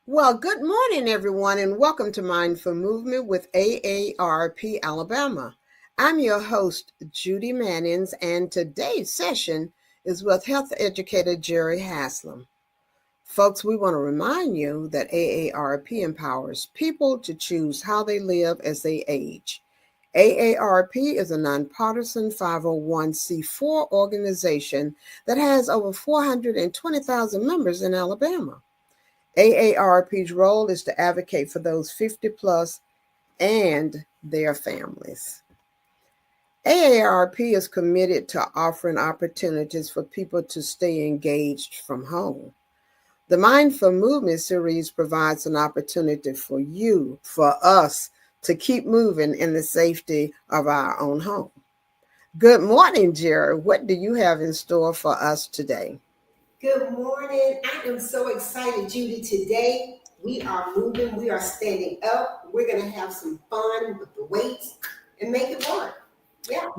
Well, good morning, everyone, and welcome to Mindful Movement with AARP Alabama. I'm your host, Judy Mannings, and today's session is with health educator Jerry Haslam. Folks, we want to remind you that AARP empowers people to choose how they live as they age. AARP is a nonpartisan 501c4 organization that has over 420,000 members in Alabama. AARP's role is to advocate for those 50 plus and their families. AARP is committed to offering opportunities for people to stay engaged from home. The Mindful Movement series provides an opportunity for you, for us, to keep moving in the safety of our own home. Good morning, Jerry. What do you have in store for us today? Good morning. I am so excited, Judy. Today we are moving, we are standing up. We're going to have some fun with the weights and make it work. Yeah.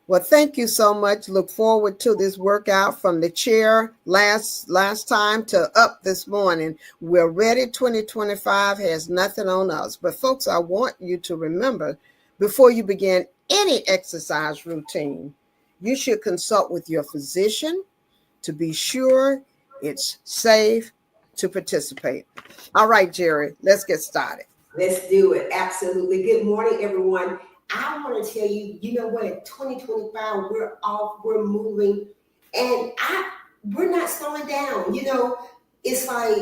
Well, thank you so much. Look forward to this workout from the chair last time to up this morning. We're ready. 2025 has nothing on us. But folks, I want you to remember before you begin any exercise routine, you should consult with your physician to be sure it's safe to participate. All right, Jerry, let's get started. Let's do it. Absolutely. Good morning, everyone. I want to tell you, you know what, in 2025, we're off, we're moving, and we're not slowing down. It's like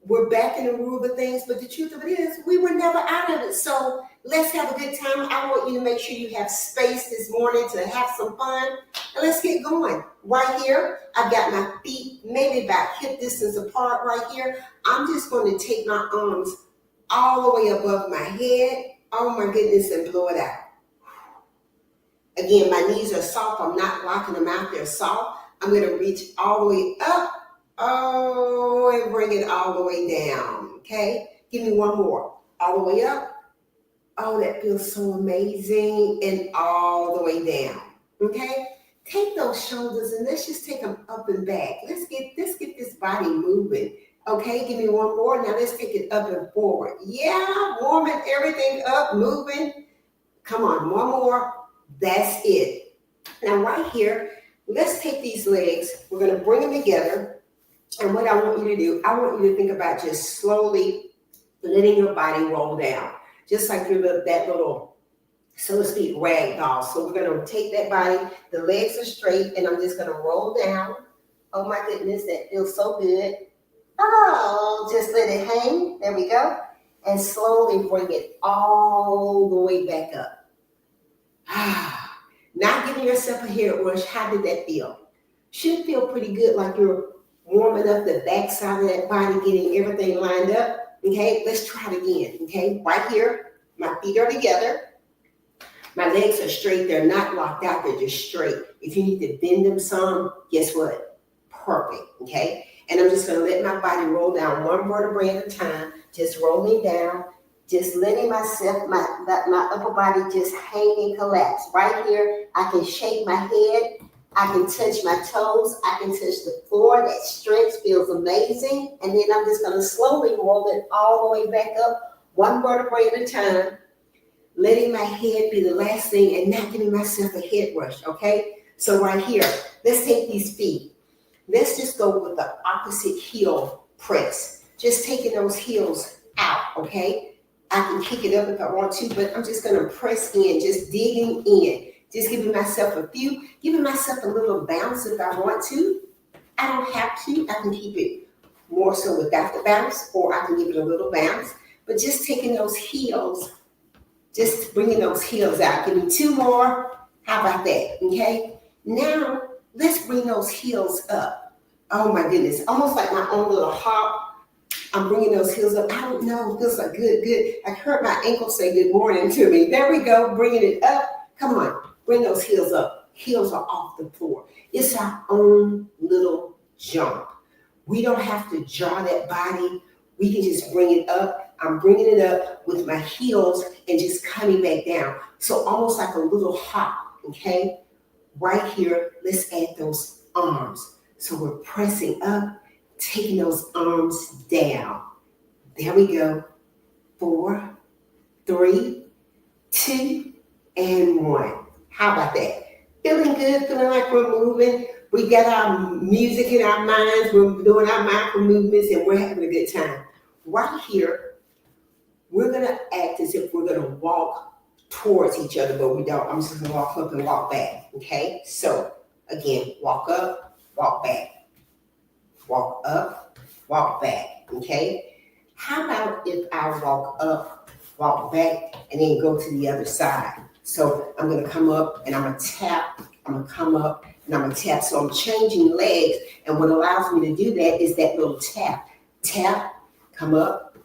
we're back in the groove of things, but the truth of it is we were never out of it. So let's have a good time. I want you to make sure you have space this morning to have some fun. And let's get going. Right here, I've got my feet maybe about hip distance apart right here. I'm just going to take my arms all the way above my head. Oh my goodness, and blow it out. Again, my knees are soft. I'm not locking them out. They're soft. I'm going to reach all the way up. Oh, and bring it all the way down. Okay? Give me one more. All the way up. Oh, that feels so amazing. And all the way down. Okay? Take those shoulders and let's just take them up and back. Let's get this body moving. Okay, give me one more. Now let's take it up and forward. Yeah, warming everything up, moving. Come on, one more. That's it. Now right here, let's take these legs. We're going to bring them together. And what I want you to do, I want you to think about just slowly letting your body roll down. Just like that little, so to speak, rag doll. So we're going to take that body, the legs are straight, and I'm just going to roll down. Oh my goodness, that feels so good. Oh, just let it hang. There we go. And slowly bring it all the way back up. Not giving yourself a head rush. How did that feel? Should feel pretty good, like you're warming up the back side of that body, getting everything lined up. Okay, let's try it again. Okay, right here, my feet are together. My legs are straight. They're not locked out. They're just straight. If you need to bend them some, guess what? Perfect. Okay, and I'm just going to let my body roll down one vertebrae at a time, just rolling down. Just letting myself, my upper body just hang and collapse. Right here, I can shake my head. I can touch my toes. I can touch the floor. That stretch feels amazing. And then I'm just going to slowly roll it all the way back up, one vertebrae at a time, letting my head be the last thing and not giving myself a head rush, okay? So right here, let's take these feet. Let's just go with the opposite heel press. Just taking those heels out, okay? I can kick it up if I want to, but I'm just going to press in, just digging in, just giving myself giving myself a little bounce if I want to. I don't have to. I can keep it more so without the bounce, or I can give it a little bounce. But just taking those heels, just bringing those heels out. Give me two more. How about that? Okay. Now, let's bring those heels up. Oh my goodness. Almost like my own little hop. I'm bringing those heels up. I don't know. It feels like good. I heard my ankle say good morning to me. There we go. Bringing it up. Come on. Bring those heels up. Heels are off the floor. It's our own little jump. We don't have to jar that body. We can just bring it up. I'm bringing it up with my heels and just coming back down. So almost like a little hop, okay? Right here, let's add those arms. So we're pressing up, taking those arms down, There we go. 4, 3, 2, and 1. How about that? Feeling good, feeling like we're moving. We got our music in our minds. We're doing our micro movements and we're having a good time. Right here, we're going to act as if we're going to walk towards each other, but we don't. I'm just going to walk up and walk back. Okay? So, again, walk up, walk back. Walk up, walk back. Okay? How about if I walk up, walk back, and then go to the other side? So I'm going to come up and I'm going to tap. I'm going to come up and I'm going to tap. So I'm changing legs. And what allows me to do that is that little tap. Tap, come up,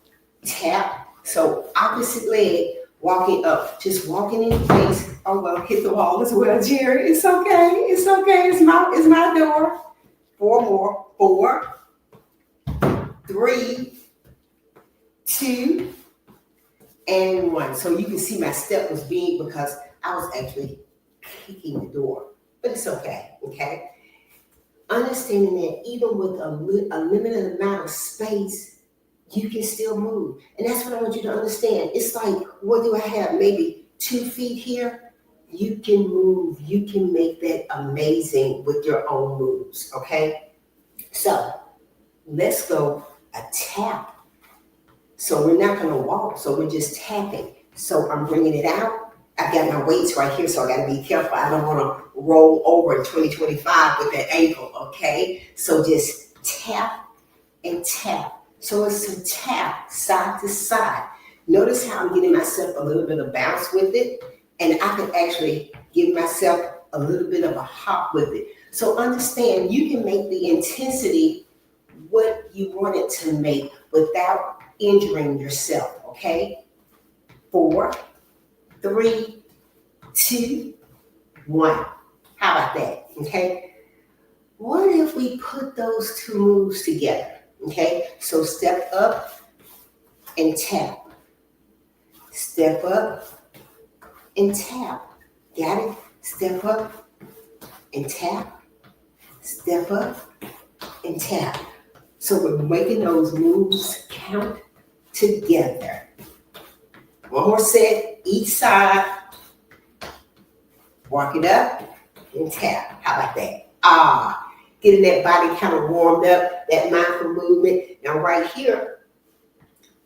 tap. So opposite leg, walking up. Just walking in place. Oh, well, hit the wall as well, Jerri. It's okay. It's okay. It's my door. 4 more. 4, 3, 2, and 1. So you can see my step was big because I was actually kicking the door. But it's okay, okay? Understanding that even with a limited amount of space, you can still move. And that's what I want you to understand. It's like, what do I have? Maybe 2 feet here? You can move. You can make that amazing with your own moves, okay? So let's go a tap. So we're not going to walk. So we're just tapping. So I'm bringing it out. I've got my weights right here, so I got to be careful. I don't want to roll over in 2025 with that ankle, okay? So just tap and tap. So it's some tap side to side. Notice how I'm getting myself a little bit of bounce with it, and I can actually give myself a little bit of a hop with it. So understand, you can make the intensity what you want it to make without injuring yourself, okay? 4, 3, 2, 1. How about that, okay? What if we put those 2 moves together, okay? So step up and tap. Step up and tap. Got it? Step up and tap. Step up and tap. So we're making those moves count together. 1 more set, each side. Walk it up and tap. How about that? Getting that body kind of warmed up, that mindful movement. Now right here,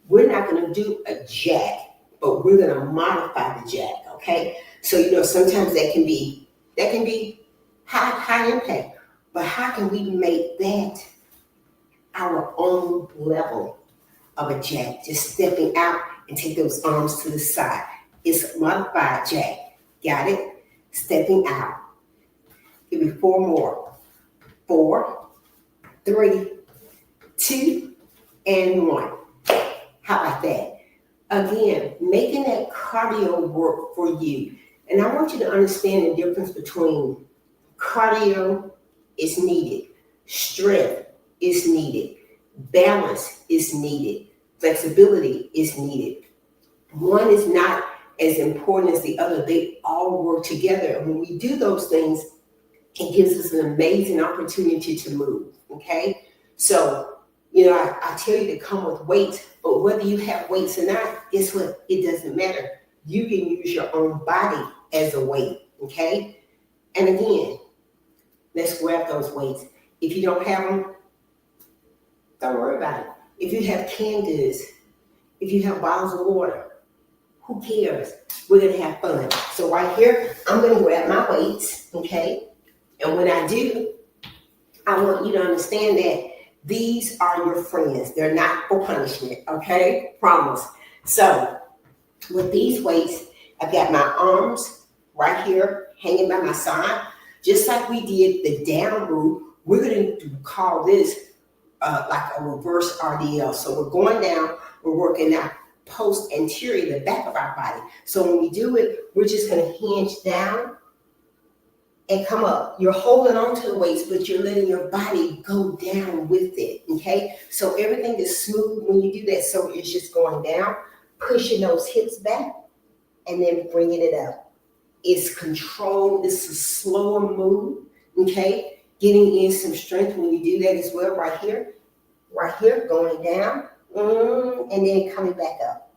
we're not going to do a jack, but we're going to modify the jack, okay? So, sometimes that can be high impact, but how can we make that our own level of a jack? Just stepping out and take those arms to the side. It's a modified jack. Got it? Stepping out. Give me 4 more. 4, 3, 2, and 1. How about that? Again, making that cardio work for you. And I want you to understand the difference between cardio is needed, strength is needed, balance is needed, flexibility is needed. One is not as important as the other. They all work together. And when we do those things, it gives us an amazing opportunity to move, okay? So, I tell you to come with weights, but whether you have weights or not, guess what? It doesn't matter. You can use your own body as a weight, okay? And again, let's grab those weights. If you don't have them, don't worry about it. If you have canned goods, if you have bottles of water, who cares? We're going to have fun. So right here, I'm going to grab my weights, okay? And when I do, I want you to understand that these are your friends. They're not for punishment, okay? Promise. So with these weights, I've got my arms right here hanging by my side. Just like we did the down move, we're going to call this like a reverse RDL. So we're going down, we're working out post anterior, the back of our body. So when we do it, we're just going to hinge down and come up. You're holding on to the weights, but you're letting your body go down with it, okay? So everything is smooth when you do that. So it's just going down, pushing those hips back, and then bringing it up. It's controlled. It's a slower move, okay? Getting in some strength when you do that as well, right here, going down, And then coming back up.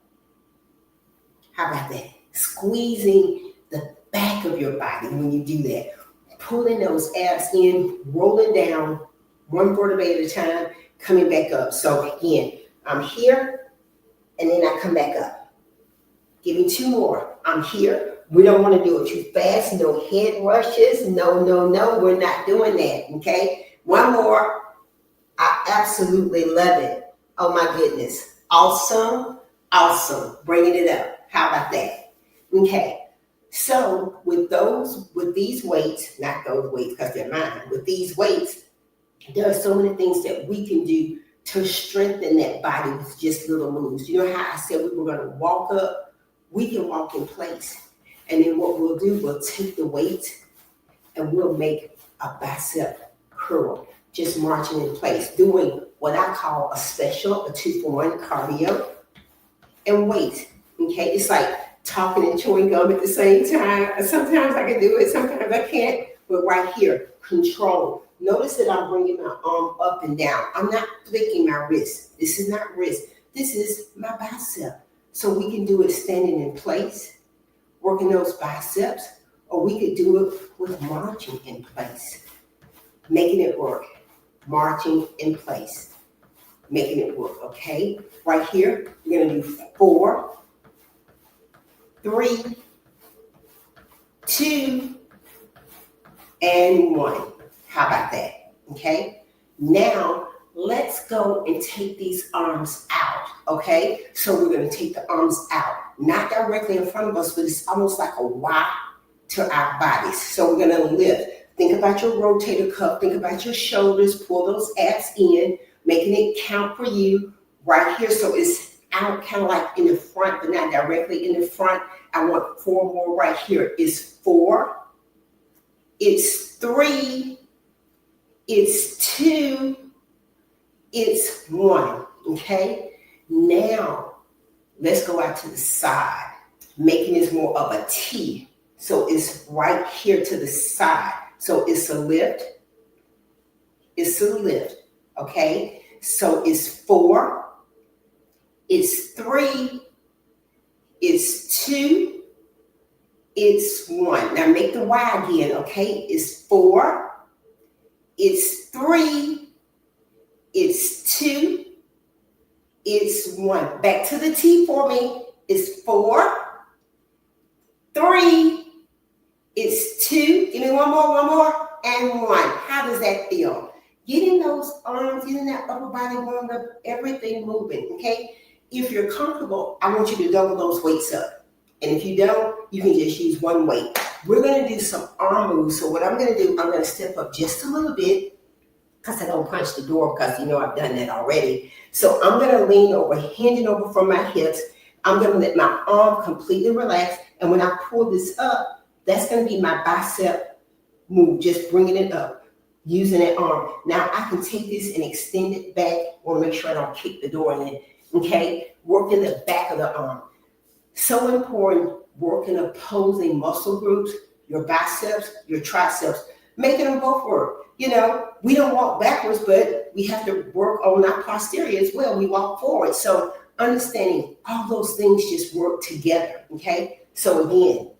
How about that? Squeezing the back of your body when you do that. Pulling those abs in, rolling down, one vertebrae at a time, coming back up. So again, I'm here, and then I come back up. Give me two more. I'm here. We don't want to do it too fast. No head rushes. No, no, no. We're not doing that, okay? One more. I absolutely love it. Oh, my goodness. Awesome. Awesome. Bringing it up. How about that? Okay. So with these weights, not those weights because they're mine, with these weights, there are so many things that we can do to strengthen that body with just little moves. You know how I said we were going to walk up? We can walk in place. And then what we'll do, we'll take the weight and we'll make a bicep curl, just marching in place, doing what I call a 2-for-1 cardio and weight. Okay, it's like talking and chewing gum at the same time. Sometimes I can do it, sometimes I can't. But right here, control. Notice that I'm bringing my arm up and down. I'm not flicking my wrist. This is not wrist. This is my bicep. So we can do it standing in place, working those biceps, or we could do it with marching in place, making it work. Marching in place, making it work, okay? Right here, we're gonna do 4, 3, 2, and 1. How about that, okay? Now, let's go and take these arms out, okay? So we're gonna take the arms out, not directly in front of us, but it's almost like a Y to our bodies. So we're gonna lift. Think about your rotator cuff, think about your shoulders, pull those abs in, making it count for you right here. So it's out kind of like in the front, but not directly in the front. I want 4 more right here. It's 4, it's 3, it's 2, it's 1, okay? Now, let's go out to the side, making this more of a T. So it's right here to the side. So it's a lift, okay? So it's 4, it's 3, it's 2, it's 1. Now make the Y again, okay? It's 4, it's 3, it's 2, it's 1. Back to the T for me. It's 4, 3, it's 2. Give me one more, and 1. How does that feel? Getting those arms, getting that upper body warmed up, everything moving, okay? If you're comfortable, I want you to double those weights up. And if you don't, you can just use one weight. We're gonna do some arm moves. So what I'm gonna do, I'm gonna step up just a little bit because I don't punch the door because you know I've done that already. So I'm gonna lean over, hinging over from my hips. I'm gonna let my arm completely relax. And when I pull this up, that's going to be my bicep move, just bringing it up, using that arm. Now I can take this and extend it back. I want to make sure I don't kick the door in, okay? Working the back of the arm. So important, working opposing muscle groups, your biceps, your triceps, making them both work. You know, we don't walk backwards, but we have to work on our posterior as well. We walk forward. So understanding all those things just work together, okay? So again,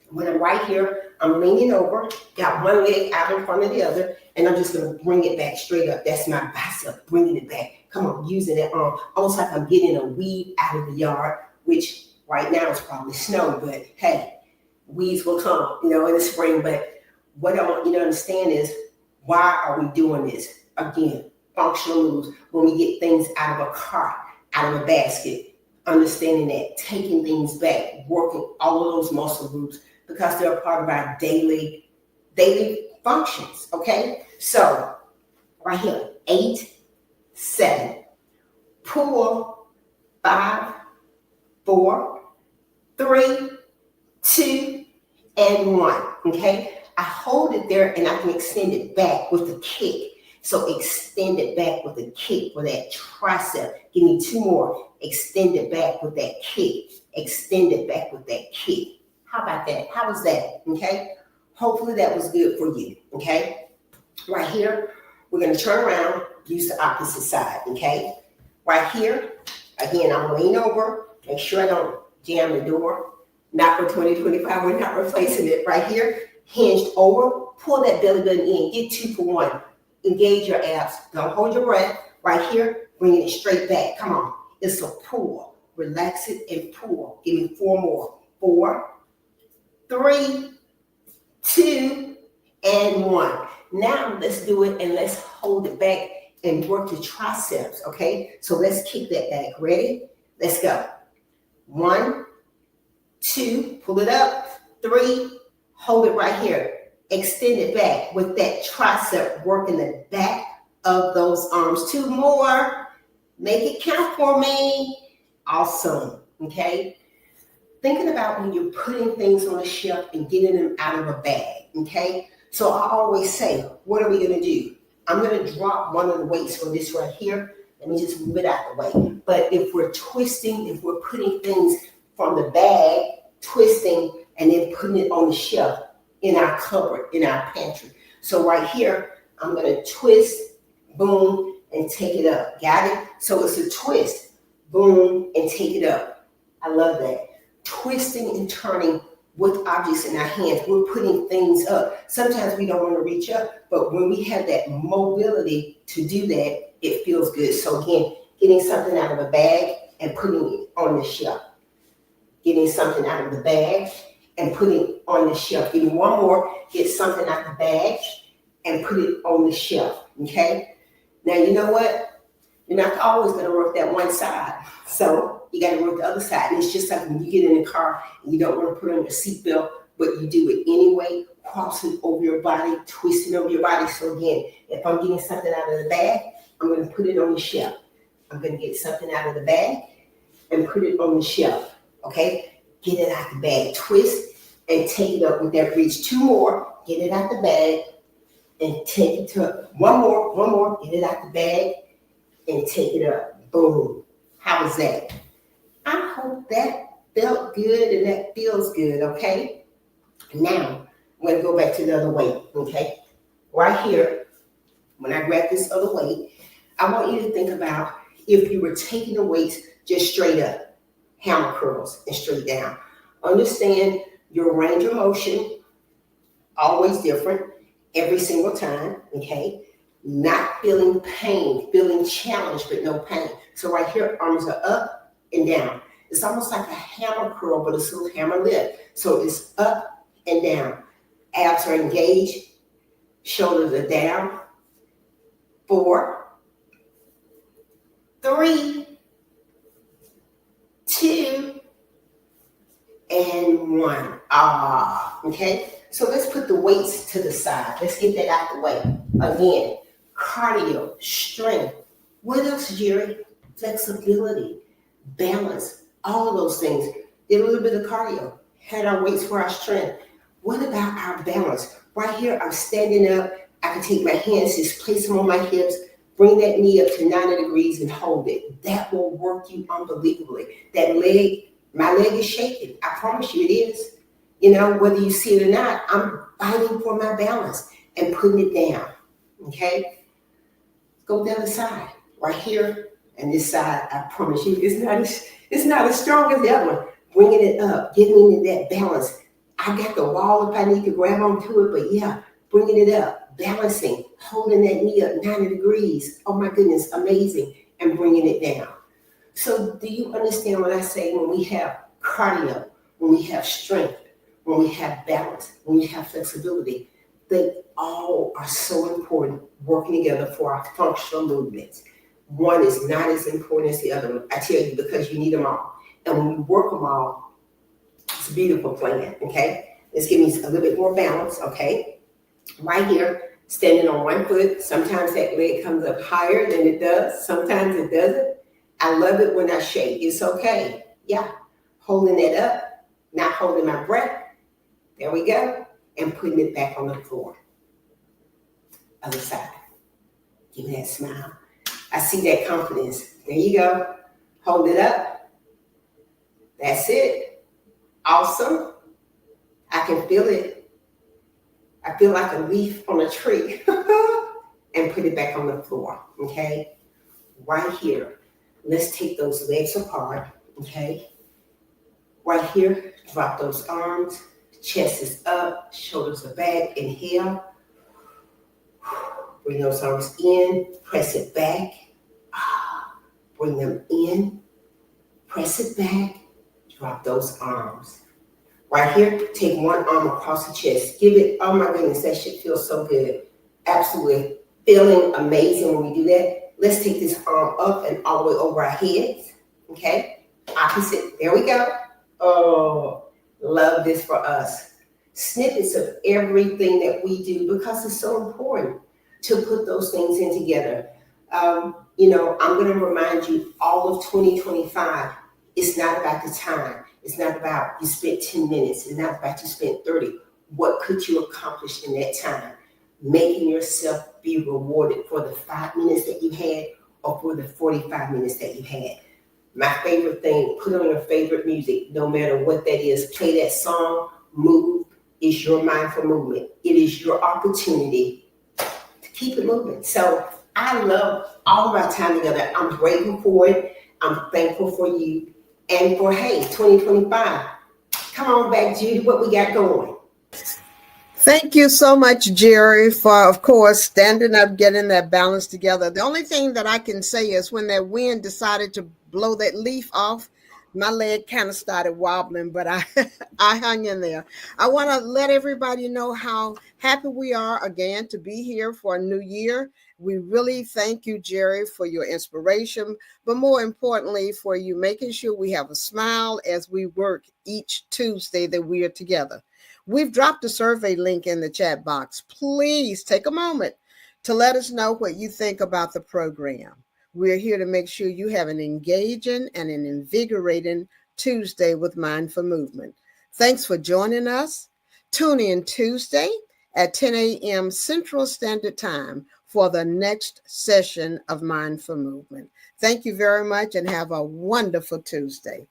when I'm right here, I'm leaning over, got one leg out in front of the other, and I'm just gonna bring it back straight up. That's my bicep, bringing it back. Come on, using that arm, almost like I'm getting a weed out of the yard, which right now is probably snow, but hey, weeds will come, you know, in the spring. But what I want you to understand is, why are we doing this? Again, functional moves. When we get things out of a cart, out of a basket, understanding that, taking things back, working all of those muscle groups, because they're a part of our daily functions, okay? So, right here, 8, 7, pull, 5, 4, 3, 2, and 1, okay? I hold it there and I can extend it back with a kick. So extend it back with a kick for that tricep. Give me 2 more. Extend it back with that kick. Extend it back with that kick. How about that? How was that? Okay. Hopefully that was good for you. Okay. Right here, we're going to turn around, use the opposite side. Okay. Right here, again, I'm leaning over, make sure I don't jam the door. Not for 2025, we're not replacing it. Right here, hinged over, pull that belly button in, get 2 for 1. Engage your abs, don't hold your breath. Right here, bringing it straight back, come on. It's a pull, relax it and pull. Give me 4 more. 4, 3, 2, and 1. Now let's do it and let's hold it back and work the triceps, okay? So let's kick that back. Ready? Let's go. 1, 2, pull it up. 3, hold it right here. Extend it back with that tricep working the back of those arms. 2 more. Make it count for me. Awesome, okay? Thinking about when you're putting things on a shelf and getting them out of a bag, okay? So I always say, what are we gonna do? I'm gonna drop one of the weights from this right here. Let me just move it out the way. But if we're twisting, if we're putting things from the bag, twisting, and then putting it on the shelf in our cupboard, in our pantry. So right here, I'm gonna twist, boom, and take it up. Got it? So it's a twist, boom, and take it up. I love that. Twisting and turning with objects in our hands. We're putting things up. Sometimes we don't want to reach up, but when we have that mobility to do that, it feels good. So again, getting something out of a bag and putting it on the shelf. Getting something out of the bag and putting it on the shelf. Give me one more. Get something out of the bag and put it on the shelf. Okay? Now, you know what? You're not always going to work that one side. So you got to work the other side. And it's just like when you get in the car and you don't want to put on your seatbelt, but you do it anyway, crossing over your body, twisting over your body. So again, if I'm getting something out of the bag, I'm going to put it on the shelf. I'm going to get something out of the bag and put it on the shelf. Okay? Get it out the bag. Twist and take it up with that reach. 2 more. Get it out the bag and take it to one more. Get it out the bag and take it up. Boom. How was that? I hope that felt good and that feels good, okay? Now, I'm going to go back to the other weight, okay? Right here, when I grab this other weight, I want you to think about if you were taking the weights just straight up, hammer curls and straight down. Understand your range of motion, always different, every single time, okay? Not feeling pain, feeling challenged, but no pain. So right here, arms are up and down. It's almost like a hammer curl, but it's a little hammer lift. So it's up and down. Abs are engaged, shoulders are down. 4, 3, 2, and 1. Okay? So let's put the weights to the side. Let's get that out the way. Again, cardio, strength. What else, Jerri? Flexibility, balance, all of those things. Did a little bit of cardio. Had our weights for our strength. What about our balance? Right here, I'm standing up. I can take my hands, just place them on my hips, bring that knee up to 90 degrees and hold it. That will work you unbelievably. That leg, my leg is shaking. I promise you it is. You know, whether you see it or not, I'm fighting for my balance and putting it down. Okay? Go the other side. Right here and this side, I promise you, it's not as strong as the other one. Bringing it up, getting into that balance. I got the wall if I need to grab onto it, but yeah, bringing it up, balancing, holding that knee up 90 degrees. Oh my goodness, amazing. And bringing it down. So do you understand what I say when we have cardio, when we have strength, when we have balance, when we have flexibility? They all are so important working together for our functional movements. One is not as important as the other one. I tell you, because you need them all. And when you work them all, it's a beautiful plan, okay? Let's give me a little bit more balance, okay? Right here, standing on one foot. Sometimes that leg comes up higher than it does. Sometimes it doesn't. I love it when I shake. It's okay. Yeah. Holding it up, not holding my breath. There we go. And putting it back on the floor. Other side. Give me that smile. I see that confidence. There you go. Hold it up. That's it. Awesome. I can feel it. I feel like a leaf on a tree. And put it back on the floor. Okay? Right here. Let's take those legs apart, okay? Right here, drop those arms. Chest is up, shoulders are back. Inhale. Bring those arms in, press it back. Bring them in, press it back. Drop those arms. Right here, take one arm across the chest. Give it, oh my goodness, that shit feels so good. Absolutely. Feeling amazing when we do that. Let's take this arm up and all the way over our heads. Okay? Opposite. There we go. Oh, love this for us. Snippets of everything that we do because it's so important to put those things in together. I'm going to remind you all of 2025. It's not about the time. It's not about you spent 10 minutes. It's not about you spent 30. What could you accomplish in that time? Making yourself be rewarded for the 5 minutes that you had or for the 45 minutes that you had. My favorite thing, put on your favorite music, no matter what that is. Play that song, move. It's your mindful movement. It is your opportunity to keep it moving. So I love all of our time together. I'm grateful for it. I'm thankful for you. And for, hey, 2025. Come on back, Judy. What we got going? Thank you so much, Jerri, for, of course, standing up, getting that balance together. The only thing that I can say is when that wind decided to blow that leaf off, my leg kind of started wobbling, but I, I hung in there. I want to let everybody know how happy we are again to be here for a new year. We really thank you, Jerri, for your inspiration, but more importantly, for you making sure we have a smile as we work each Tuesday that we are together. We've dropped a survey link in the chat box. Please take a moment to let us know what you think about the program. We're here to make sure you have an engaging and an invigorating Tuesday with Mindful Movement. Thanks for joining us. Tune in Tuesday at 10 a.m. Central Standard Time for the next session of Mindful Movement. Thank you very much and have a wonderful Tuesday.